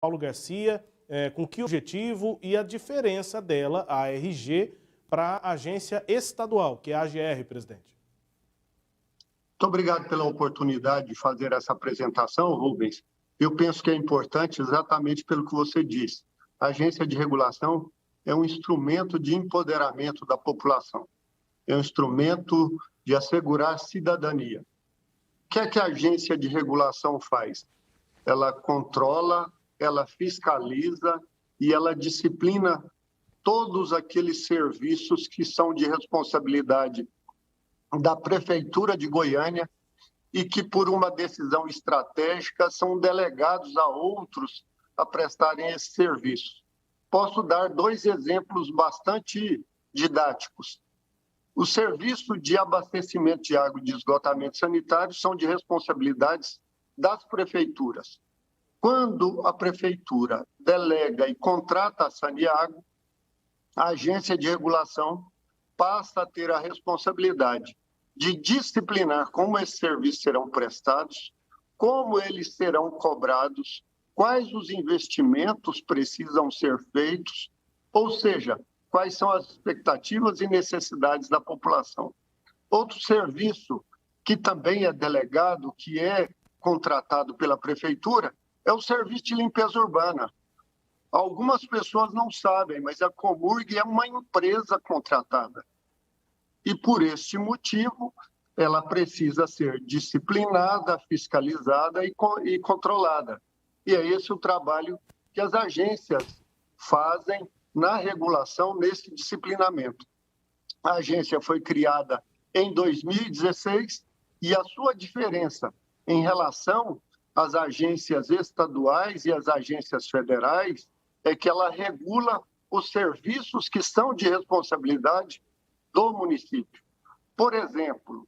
Paulo Garcia, com que objetivo e a diferença dela, a ARG, para a agência estadual, que é a AGR, presidente? Muito obrigado pela oportunidade de fazer essa apresentação, Rubens. Eu penso que é importante exatamente pelo que você disse. A agência de regulação é um instrumento de empoderamento da população, é um instrumento de assegurar cidadania. O que é que a agência de regulação faz? Ela controla, ela fiscaliza e ela disciplina todos aqueles serviços que são de responsabilidade da Prefeitura de Goiânia e que, por uma decisão estratégica, são delegados a outros a prestarem esses serviços. Posso dar 2 exemplos bastante didáticos. O serviço de abastecimento de água e de esgotamento sanitário são de responsabilidades das prefeituras. Quando a prefeitura delega e contrata a Saneago, a agência de regulação passa a ter a responsabilidade de disciplinar como esses serviços serão prestados, como eles serão cobrados, quais os investimentos precisam ser feitos, ou seja, quais são as expectativas e necessidades da população. Outro serviço que também é delegado, que é contratado pela prefeitura, é o serviço de limpeza urbana. Algumas pessoas não sabem, mas a Comurg é uma empresa contratada. E, por este motivo, ela precisa ser disciplinada, fiscalizada e controlada. E é esse o trabalho que as agências fazem na regulação, nesse disciplinamento. A agência foi criada em 2016 e a sua diferença em relação às agências estaduais e às agências federais é que ela regula os serviços que são de responsabilidade do município. Por exemplo,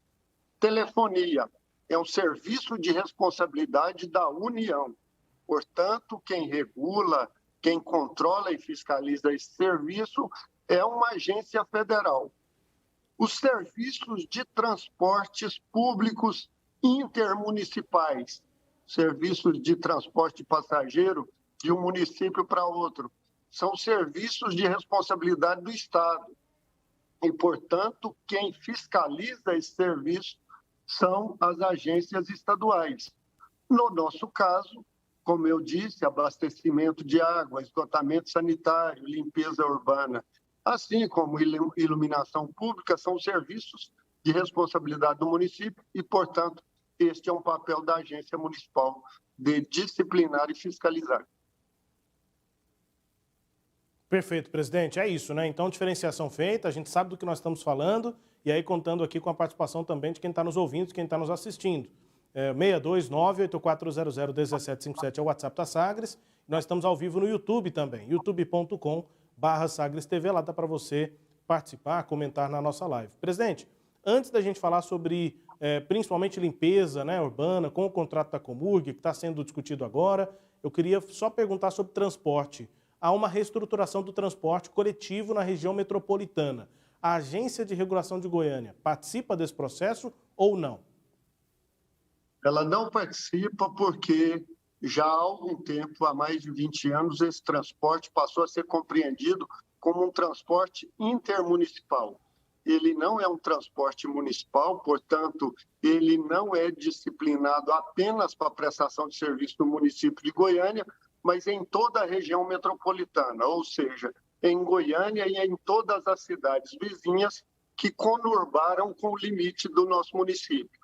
telefonia é um serviço de responsabilidade da União. Portanto, quem regula, quem controla e fiscaliza esse serviço é uma agência federal. Os serviços de transportes públicos intermunicipais, serviços de transporte passageiro de um município para outro, são serviços de responsabilidade do Estado. E, portanto, quem fiscaliza esse serviço são as agências estaduais. No nosso caso, como eu disse, abastecimento de água, esgotamento sanitário, limpeza urbana, assim como iluminação pública, são serviços de responsabilidade do município e, portanto, este é um papel da agência municipal de disciplinar e fiscalizar. Perfeito, presidente. É isso, né? Então, diferenciação feita, a gente sabe do que nós estamos falando e aí contando aqui com a participação também de quem está nos ouvindo, de quem está nos assistindo. 629-8400-1757 é o WhatsApp da Sagres. Nós estamos ao vivo no YouTube também, youtube.com/Sagres TV. Lá dá para você participar, comentar na nossa live. Presidente, antes da gente falar sobre principalmente limpeza, né, urbana, com o contrato da Comurg, que está sendo discutido agora, eu queria só perguntar sobre transporte. Há uma reestruturação do transporte coletivo na região metropolitana. A Agência de Regulação de Goiânia participa desse processo ou não? Ela não participa porque já há algum tempo, há mais de 20 anos, esse transporte passou a ser compreendido como um transporte intermunicipal. Ele não é um transporte municipal, portanto, ele não é disciplinado apenas para a prestação de serviço no município de Goiânia, mas em toda a região metropolitana, ou seja, em Goiânia e em todas as cidades vizinhas que conurbaram com o limite do nosso município.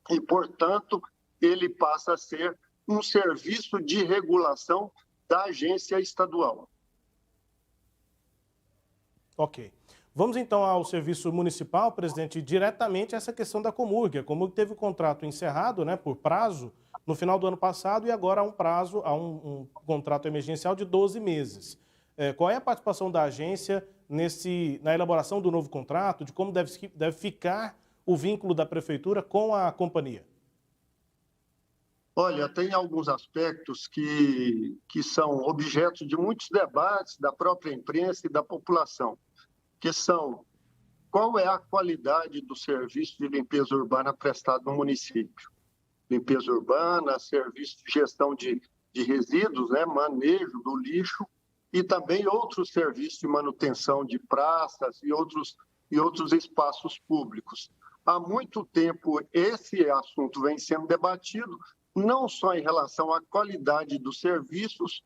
E, portanto, ele passa a ser um serviço de regulação da agência estadual. Ok. Vamos então ao serviço municipal, presidente, diretamente essa questão da Comurg. A Comurg teve o contrato encerrado, né, por prazo no final do ano passado e agora há um contrato emergencial de 12 meses. Qual é a participação da agência na elaboração do novo contrato, de como deve ficar o vínculo da prefeitura com a companhia? Olha, tem alguns aspectos que são objeto de muitos debates da própria imprensa e da população, que são: qual é a qualidade do serviço de limpeza urbana prestado no município? Limpeza urbana, serviço de gestão de de resíduos, né, manejo do lixo, e também outros serviços de manutenção de praças e outros espaços públicos. Há muito tempo esse assunto vem sendo debatido, não só em relação à qualidade dos serviços,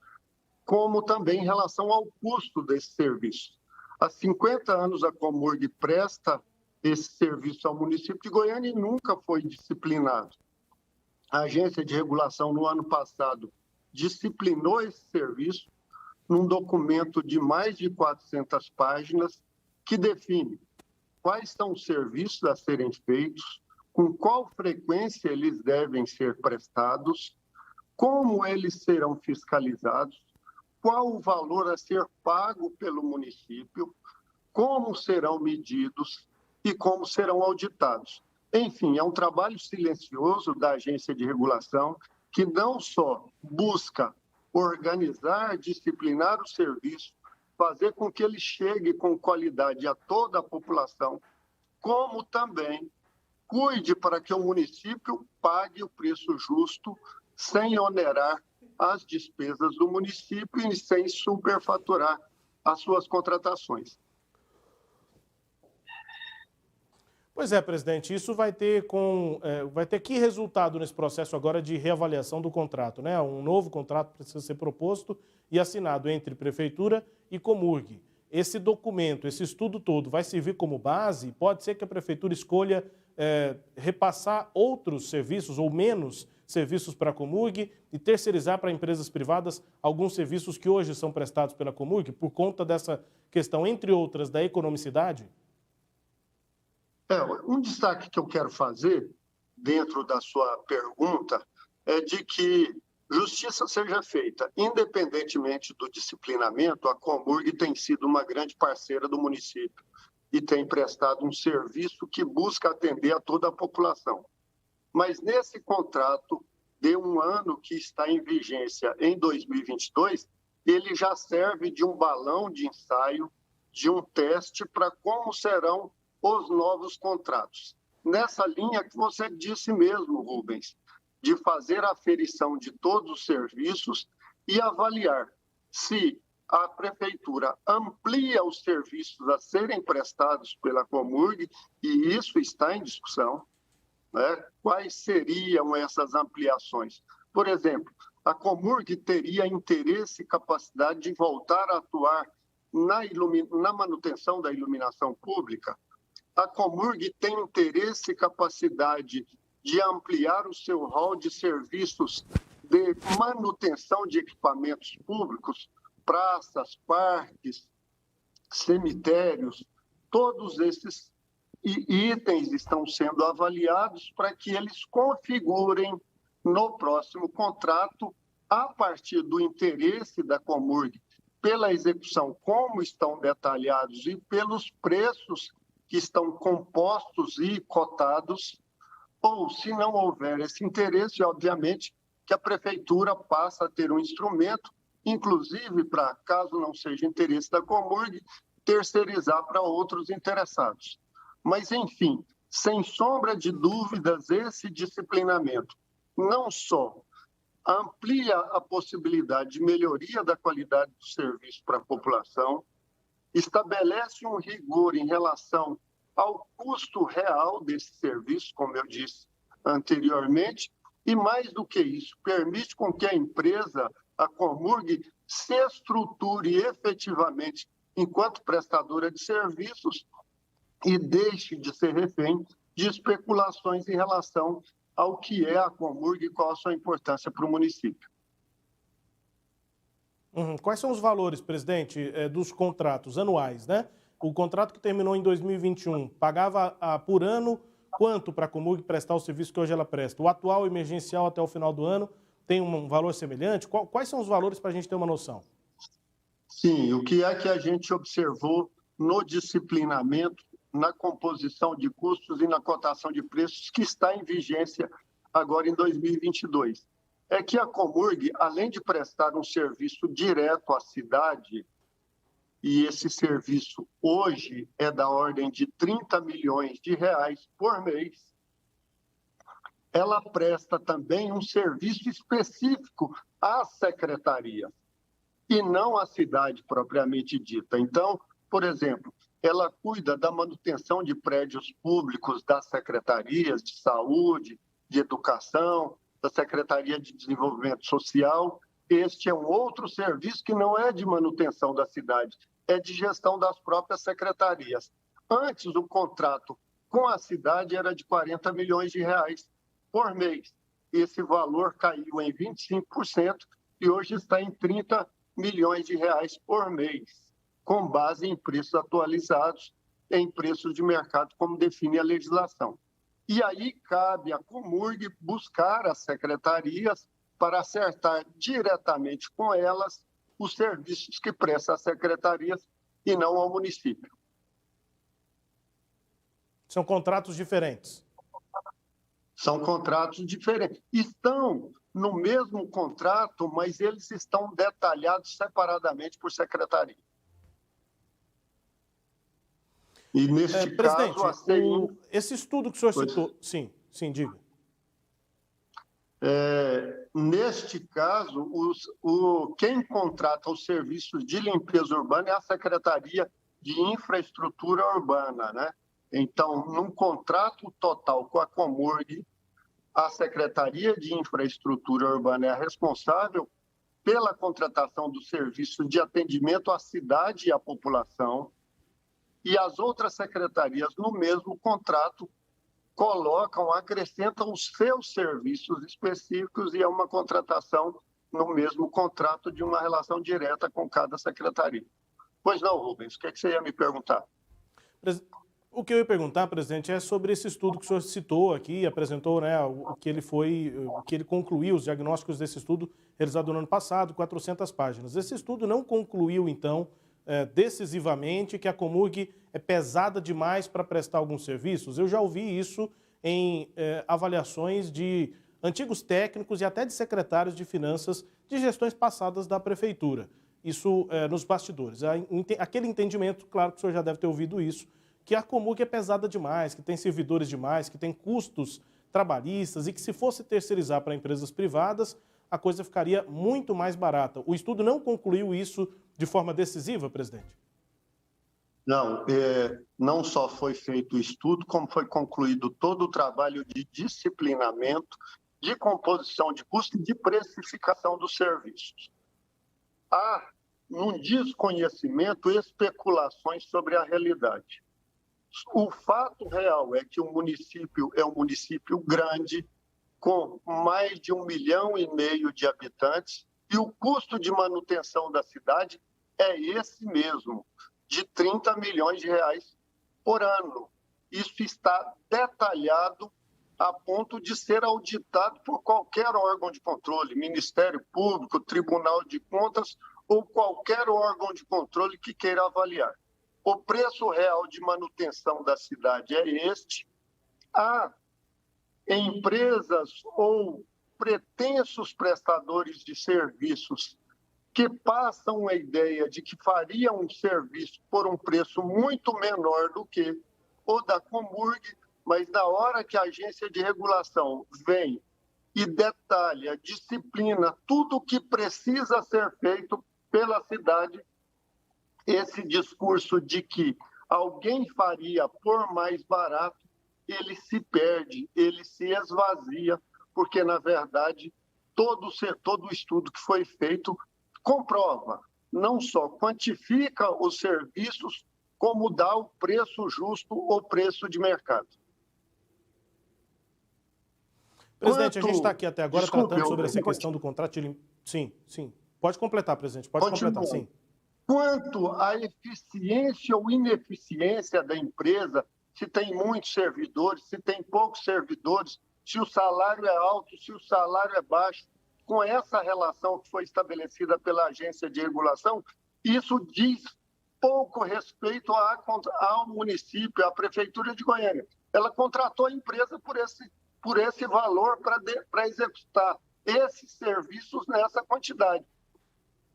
como também em relação ao custo desses serviços. Há 50 anos a Comurg presta esse serviço ao município de Goiânia e nunca foi disciplinado. A agência de regulação, no ano passado, disciplinou esse serviço num documento de mais de 400 páginas que define quais são os serviços a serem feitos, com qual frequência eles devem ser prestados, como eles serão fiscalizados, qual o valor a ser pago pelo município, como serão medidos e como serão auditados. Enfim, é um trabalho silencioso da agência de regulação que não só busca organizar, disciplinar o serviço, fazer com que ele chegue com qualidade a toda a população, como também cuide para que o município pague o preço justo, sem onerar as despesas do município e sem superfaturar as suas contratações. Pois é, presidente, isso vai ter que resultado nesse processo agora de reavaliação do contrato, né? Um novo contrato precisa ser proposto e assinado entre Prefeitura e Comurg. Esse documento, esse estudo todo vai servir como base? Pode ser que a Prefeitura escolha repassar outros serviços ou menos serviços para a Comurg e terceirizar para empresas privadas alguns serviços que hoje são prestados pela Comurg por conta dessa questão, entre outras, da economicidade? Um destaque que eu quero fazer dentro da sua pergunta é de que justiça seja feita. Independentemente do disciplinamento, a Comurg tem sido uma grande parceira do município e tem prestado um serviço que busca atender a toda a população. Mas nesse contrato de um ano que está em vigência em 2022, ele já serve de um balão de ensaio, de um teste para como serão os novos contratos. Nessa linha que você disse mesmo, Rubens, de fazer a aferição de todos os serviços e avaliar se a Prefeitura amplia os serviços a serem prestados pela Comurg, e isso está em discussão, né? Quais seriam essas ampliações? Por exemplo, a Comurg teria interesse e capacidade de voltar a atuar na manutenção da iluminação pública. A Comurg tem interesse e capacidade de ampliar o seu rol de serviços de manutenção de equipamentos públicos, praças, parques, cemitérios, todos esses itens estão sendo avaliados para que eles configurem no próximo contrato, a partir do interesse da Comurg pela execução, como estão detalhados, e pelos preços que estão compostos e cotados, ou, se não houver esse interesse, obviamente, que a Prefeitura passa a ter um instrumento, inclusive para, caso não seja interesse da Comurg, terceirizar para outros interessados. Mas, enfim, sem sombra de dúvidas, esse disciplinamento não só amplia a possibilidade de melhoria da qualidade do serviço para a população, estabelece um rigor em relação ao custo real desse serviço, como eu disse anteriormente, e mais do que isso, permite com que a empresa, a Comurg, se estruture efetivamente enquanto prestadora de serviços e deixe de ser refém de especulações em relação ao que é a Comurg e qual a sua importância para o município. Quais são os valores, presidente, dos contratos anuais, né? O contrato que terminou em 2021 pagava por ano quanto para a Comurg prestar o serviço que hoje ela presta? O atual emergencial até o final do ano tem um valor semelhante? Quais são os valores para a gente ter uma noção? Sim, o que é que a gente observou no disciplinamento, na composição de custos e na cotação de preços que está em vigência agora em 2022? É que a Comurg, além de prestar um serviço direto à cidade, e esse serviço hoje é da ordem de 30 milhões de reais por mês, ela presta também um serviço específico à secretaria e não à cidade propriamente dita. Então, por exemplo, ela cuida da manutenção de prédios públicos das secretarias de saúde, de educação, da Secretaria de Desenvolvimento Social. Este é um outro serviço que não é de manutenção da cidade, é de gestão das próprias secretarias. Antes, o contrato com a cidade era de 40 milhões de reais por mês. Esse valor caiu em 25% e hoje está em 30 milhões de reais por mês, com base em preços atualizados, em preços de mercado, como define a legislação. E aí cabe à Comurg buscar as secretarias para acertar diretamente com elas os serviços que presta às secretarias e não ao município. São contratos diferentes. São contratos diferentes. Estão no mesmo contrato, mas eles estão detalhados separadamente por secretaria. E neste caso, a CI... Esse estudo que o senhor citou... Sim, diga. Neste caso, quem contrata os serviços de limpeza urbana é a Secretaria de Infraestrutura Urbana, né? Então, num contrato total com a Comurg, a Secretaria de Infraestrutura Urbana é a responsável pela contratação do serviço de atendimento à cidade e à população, e as outras secretarias, no mesmo contrato, acrescentam os seus serviços específicos e é uma contratação no mesmo contrato de uma relação direta com cada secretaria. Pois não, Rubens, o que você ia me perguntar? O que eu ia perguntar, presidente, é sobre esse estudo que o senhor citou aqui, apresentou, né, o que ele concluiu, os diagnósticos desse estudo realizado no ano passado, 400 páginas. Esse estudo não concluiu, então, decisivamente que a Comurg é pesada demais para prestar alguns serviços? Eu já ouvi isso em avaliações de antigos técnicos e até de secretários de finanças de gestões passadas da prefeitura. Isso nos bastidores. Aquele entendimento, claro que o senhor já deve ter ouvido isso, que a Comurg é pesada demais, que tem servidores demais, que tem custos trabalhistas e que se fosse terceirizar para empresas privadas, a coisa ficaria muito mais barata. O estudo não concluiu isso de forma decisiva, presidente? Não, não só foi feito o estudo, como foi concluído todo o trabalho de disciplinamento, de composição de custo e de precificação dos serviços. Há, num desconhecimento, especulações sobre a realidade. O fato real é que o município é um município grande, com mais de 1,5 milhão de habitantes, e o custo de manutenção da cidade é esse mesmo, de 30 milhões de reais por ano. Isso está detalhado a ponto de ser auditado por qualquer órgão de controle, Ministério Público, Tribunal de Contas ou qualquer órgão de controle que queira avaliar. O preço real de manutenção da cidade é este. Há empresas ou pretensos prestadores de serviços que passam a ideia de que fariam um serviço por um preço muito menor do que o da Comurg, mas na hora que a agência de regulação vem e detalha, disciplina tudo o que precisa ser feito pela cidade, esse discurso de que alguém faria por mais barato, ele se perde, ele se esvazia, porque, na verdade, todo o estudo que foi feito comprova, não só quantifica os serviços, como dá o preço justo, o preço de mercado. Presidente, a gente está aqui até agora tratando sobre essa questão do contrato de... Sim. Pode completar, presidente, pode completar, sim. Quanto à eficiência ou ineficiência da empresa, se tem muitos servidores, se tem poucos servidores, se o salário é alto, se o salário é baixo, com essa relação que foi estabelecida pela agência de regulação, isso diz pouco respeito ao município, à prefeitura de Goiânia. Ela contratou a empresa por esse valor para executar esses serviços nessa quantidade.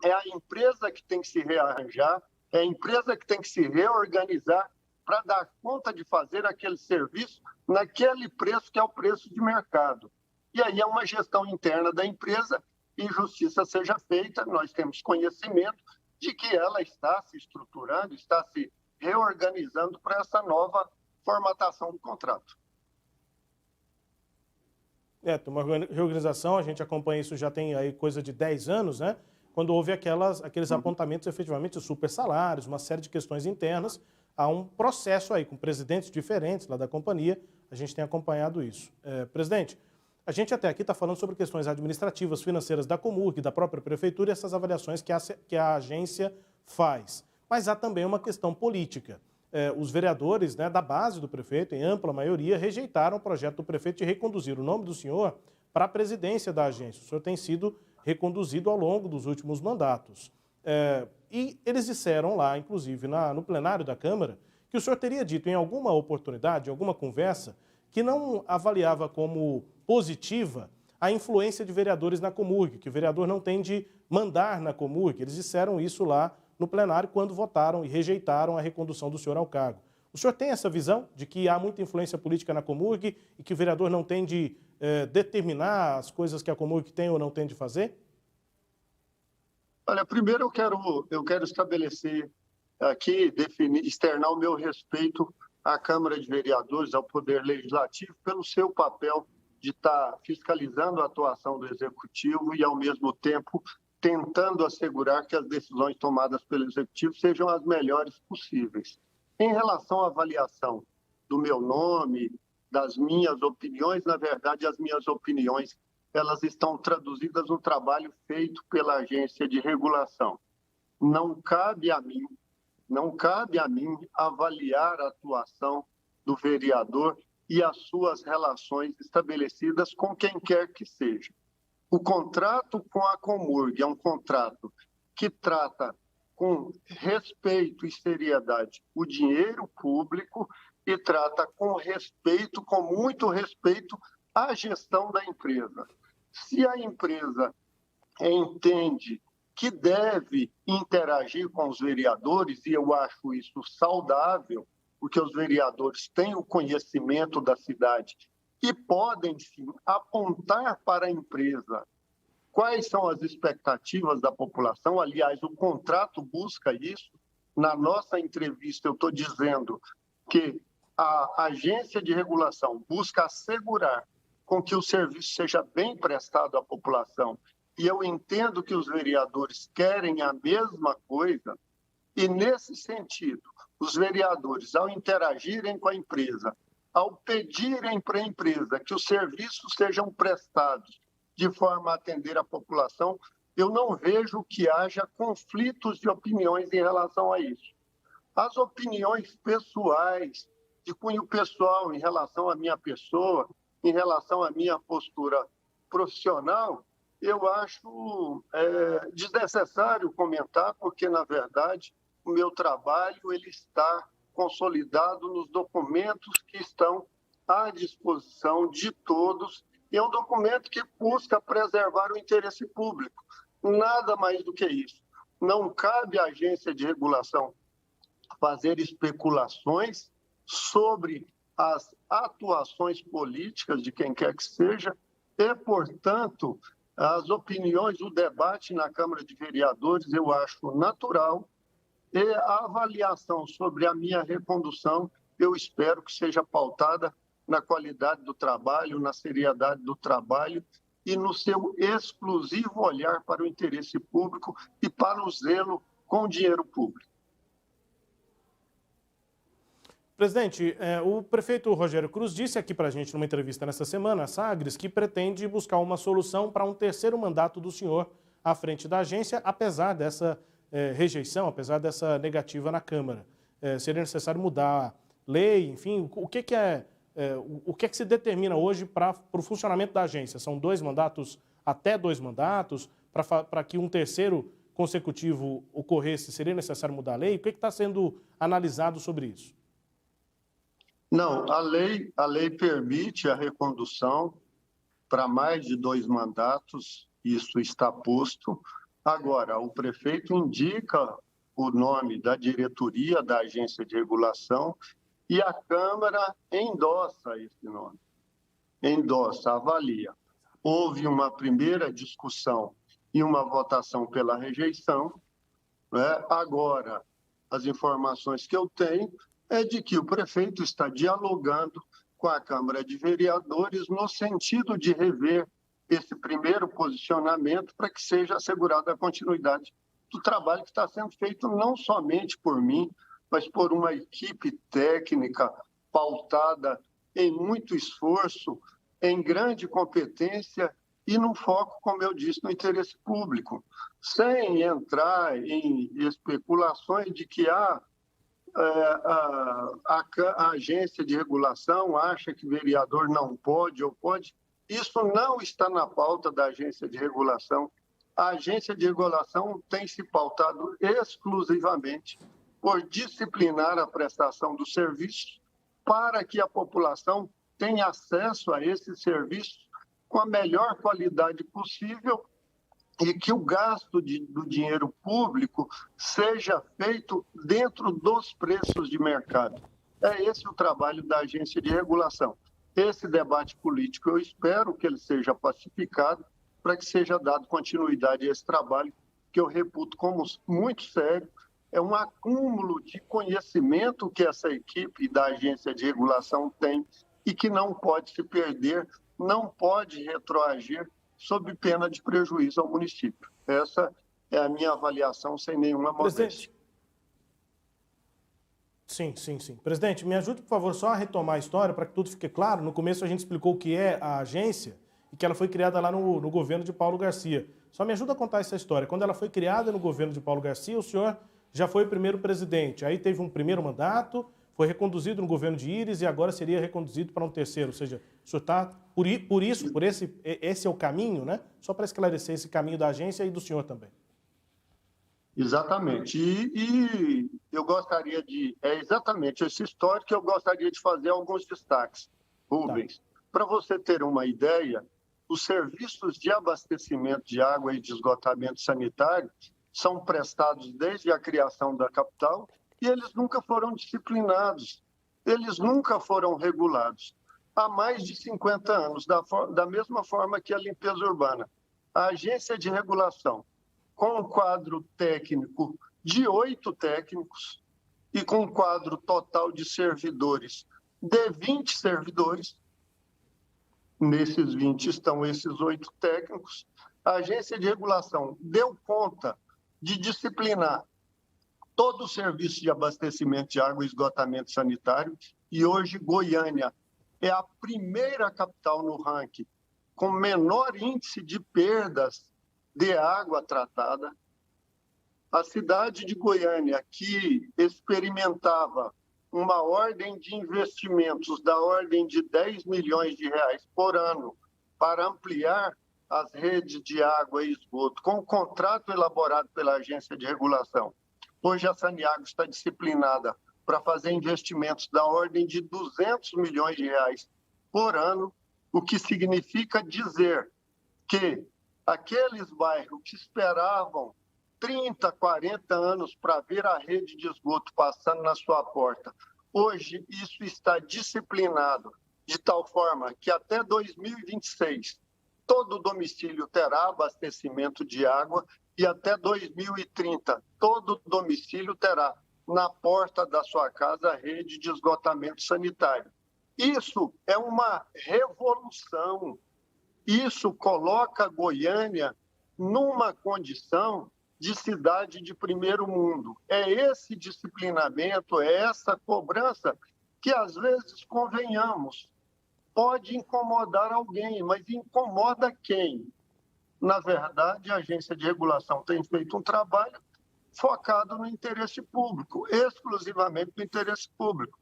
É a empresa que tem que se rearranjar, é a empresa que tem que se reorganizar para dar conta de fazer aquele serviço naquele preço que é o preço de mercado. E aí é uma gestão interna da empresa e justiça seja feita. Nós temos conhecimento de que ela está se estruturando, está se reorganizando para essa nova formatação do contrato. Tem uma reorganização, a gente acompanha isso já tem aí coisa de 10 anos, né? Quando houve aqueles apontamentos efetivamente de super salários, uma série de questões internas, há um processo aí com presidentes diferentes lá da companhia, a gente tem acompanhado isso. Presidente, a gente até aqui está falando sobre questões administrativas, financeiras da Comurg, da própria prefeitura e essas avaliações que a agência faz. Mas há também uma questão política. Os vereadores, né, da base do prefeito, em ampla maioria, rejeitaram o projeto do prefeito de reconduzir o nome do senhor para a presidência da agência. O senhor tem sido reconduzido ao longo dos últimos mandatos. E eles disseram lá, inclusive no plenário da Câmara, que o senhor teria dito em alguma oportunidade, em alguma conversa, que não avaliava como positiva a influência de vereadores na Comurg, que o vereador não tem de mandar na Comurg. Eles disseram isso lá no plenário quando votaram e rejeitaram a recondução do senhor ao cargo. O senhor tem essa visão de que há muita influência política na Comurg e que o vereador não tem de determinar as coisas que a Comurg tem ou não tem de fazer? Olha, primeiro eu quero estabelecer aqui, externar o meu respeito à Câmara de Vereadores, ao Poder Legislativo, pelo seu papel de estar fiscalizando a atuação do Executivo e, ao mesmo tempo, tentando assegurar que as decisões tomadas pelo Executivo sejam as melhores possíveis. Em relação à avaliação do meu nome, das minhas opiniões, na verdade, as minhas opiniões elas estão traduzidas no trabalho feito pela agência de regulação. Não cabe a mim avaliar a atuação do vereador e as suas relações estabelecidas com quem quer que seja. O contrato com a Comurg é um contrato que trata com respeito e seriedade o dinheiro público e trata com respeito, com muito respeito, a gestão da empresa. Se a empresa entende que deve interagir com os vereadores, e eu acho isso saudável, porque os vereadores têm o conhecimento da cidade e podem, sim, apontar para a empresa quais são as expectativas da população. Aliás, o contrato busca isso. Na nossa entrevista, eu estou dizendo que a agência de regulação busca assegurar com que o serviço seja bem prestado à população. E eu entendo que os vereadores querem a mesma coisa. E, nesse sentido, os vereadores, ao interagirem com a empresa, ao pedirem para a empresa que os serviços sejam prestados de forma a atender a população, eu não vejo que haja conflitos de opiniões em relação a isso. As opiniões pessoais, de cunho pessoal, em relação à minha pessoa, em relação à minha postura profissional, eu acho desnecessário comentar, porque, na verdade, o meu trabalho ele está consolidado nos documentos que estão à disposição de todos. E é um documento que busca preservar o interesse público. Nada mais do que isso. Não cabe à agência de regulação fazer especulações sobre as atuações políticas de quem quer que seja e, portanto, as opiniões, o debate na Câmara de Vereadores eu acho natural. E a avaliação sobre a minha recondução, eu espero que seja pautada na qualidade do trabalho, na seriedade do trabalho e no seu exclusivo olhar para o interesse público e para o zelo com o dinheiro público. Presidente, o prefeito Rogério Cruz disse aqui para a gente numa entrevista nessa semana, a Sagres, que pretende buscar uma solução para um terceiro mandato do senhor à frente da agência, apesar dessa rejeição, apesar dessa negativa na Câmara. Seria necessário mudar a lei, enfim, o que se determina hoje para o funcionamento da agência? São 2 mandatos, até 2 mandatos, para que um terceiro consecutivo ocorresse, seria necessário mudar a lei? O que está sendo analisado sobre isso? Não, a lei permite a recondução para mais de 2 mandatos, isso está posto. Agora, o prefeito indica o nome da diretoria da agência de regulação e a Câmara endossa esse nome, endossa, avalia. Houve uma primeira discussão e uma votação pela rejeição, né? Agora, as informações que eu tenho é de que o prefeito está dialogando com a Câmara de Vereadores no sentido de rever esse primeiro posicionamento para que seja assegurada a continuidade do trabalho que está sendo feito não somente por mim, mas por uma equipe técnica pautada em muito esforço, em grande competência e no foco, como eu disse, no interesse público, sem entrar em especulações de que a agência de regulação acha que vereador não pode ou pode. Isso não está na pauta da agência de regulação. A agência de regulação tem se pautado exclusivamente por disciplinar a prestação dos serviços para que a população tenha acesso a esses serviços com a melhor qualidade possível e que o gasto do dinheiro público seja feito dentro dos preços de mercado. É esse o trabalho da agência de regulação. Esse debate político, eu espero que ele seja pacificado para que seja dado continuidade a esse trabalho, que eu reputo como muito sério. É um acúmulo de conhecimento que essa equipe da agência de regulação tem e que não pode se perder, não pode retroagir sob pena de prejuízo ao município. Essa é a minha avaliação, sem nenhuma modéstia. Sim. Presidente, me ajude, por favor, só a retomar a história para que tudo fique claro. No começo a gente explicou o que é a agência e que ela foi criada lá no governo de Paulo Garcia. Só me ajuda a contar essa história. Quando ela foi criada no governo de Paulo Garcia, o senhor já foi o primeiro presidente. Aí teve um primeiro mandato, foi reconduzido no governo de Íris e agora seria reconduzido para um terceiro. Ou seja, o senhor está, esse é o caminho, né? Só para esclarecer esse caminho da agência e do senhor também. Exatamente. E eu gostaria de... É exatamente esse histórico que eu gostaria de fazer alguns destaques, Rubens. Tá. Para você ter uma ideia, os serviços de abastecimento de água e de esgotamento sanitário são prestados desde a criação da capital e eles nunca foram disciplinados, eles nunca foram regulados. Há mais de 50 anos, da mesma forma que a limpeza urbana. A agência de regulação, com um quadro técnico de 8 técnicos e com um quadro total de servidores de 20 servidores, nesses 20 estão esses 8 técnicos, a agência de regulação deu conta de disciplinar todo o serviço de abastecimento de água e esgotamento sanitário e hoje Goiânia é a primeira capital no ranking com menor índice de perdas de água tratada. A cidade de Goiânia, que experimentava uma ordem de investimentos da ordem de 10 milhões de reais por ano para ampliar as redes de água e esgoto, com o contrato elaborado pela agência de regulação. Hoje a Saniago está disciplinada para fazer investimentos da ordem de 200 milhões de reais por ano, o que significa dizer que aqueles bairros que esperavam 30, 40 anos para ver a rede de esgoto passando na sua porta, hoje isso está disciplinado de tal forma que até 2026 todo domicílio terá abastecimento de água e até 2030 todo domicílio terá na porta da sua casa a rede de esgotamento sanitário. Isso é uma revolução. Isso coloca Goiânia numa condição de cidade de primeiro mundo. É esse disciplinamento, é essa cobrança que, às vezes, convenhamos, pode incomodar alguém, mas incomoda quem? Na verdade, a agência de regulação tem feito um trabalho focado no interesse público, exclusivamente no interesse público.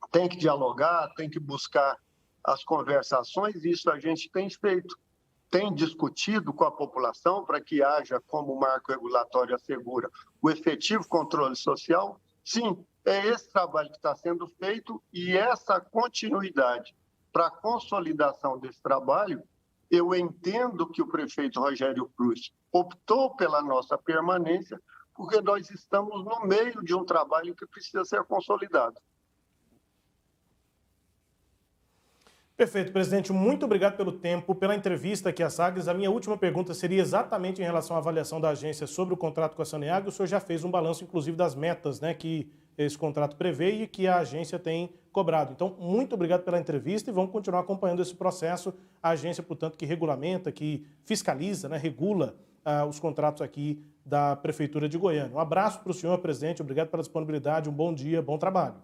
Tem que dialogar, tem que buscar as conversações, isso a gente tem feito. Tem discutido com a população para que haja, como o marco regulatório assegura, o efetivo controle social. Sim, é esse trabalho que está sendo feito e essa continuidade para a consolidação desse trabalho, eu entendo que o prefeito Rogério Cruz optou pela nossa permanência porque nós estamos no meio de um trabalho que precisa ser consolidado. Perfeito, presidente. Muito obrigado pelo tempo, pela entrevista aqui à Sagres. A minha última pergunta seria exatamente em relação à avaliação da agência sobre o contrato com a Saneago. O senhor já fez um balanço, inclusive, das metas, né, que esse contrato prevê e que a agência tem cobrado. Então, muito obrigado pela entrevista e vamos continuar acompanhando esse processo. A agência, portanto, que regulamenta, que fiscaliza, né, regula os contratos aqui da Prefeitura de Goiânia. Um abraço para o senhor, presidente. Obrigado pela disponibilidade. Um bom dia, bom trabalho.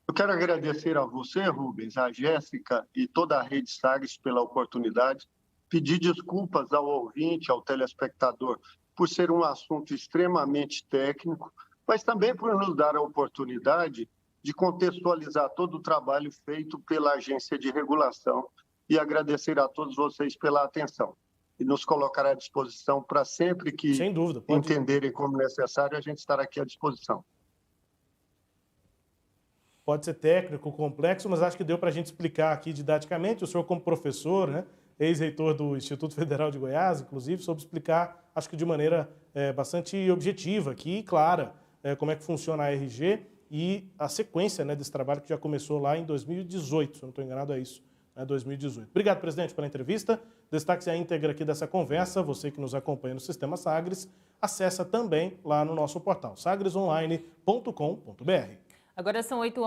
Eu quero agradecer a você, Rubens, a Jéssica e toda a Rede Sagres pela oportunidade, pedir desculpas ao ouvinte, ao telespectador, por ser um assunto extremamente técnico, mas também por nos dar a oportunidade de contextualizar todo o trabalho feito pela Agência de Regulação e agradecer a todos vocês pela atenção. E nos colocar à disposição para sempre que Sem dúvida, entenderem como necessário, a gente estará aqui à disposição. Pode ser técnico, complexo, mas acho que deu para a gente explicar aqui didaticamente. O senhor, como professor, né, ex-reitor do Instituto Federal de Goiás, inclusive, soube explicar, acho que de maneira bastante objetiva aqui e clara, como é que funciona a RG e a sequência, né, desse trabalho que já começou lá em 2018, se eu não estou enganado, é isso, 2018. Obrigado, presidente, pela entrevista. Destaque-se a íntegra aqui dessa conversa. Você que nos acompanha no Sistema Sagres, acessa também lá no nosso portal sagresonline.com.br. Agora são 8 horas.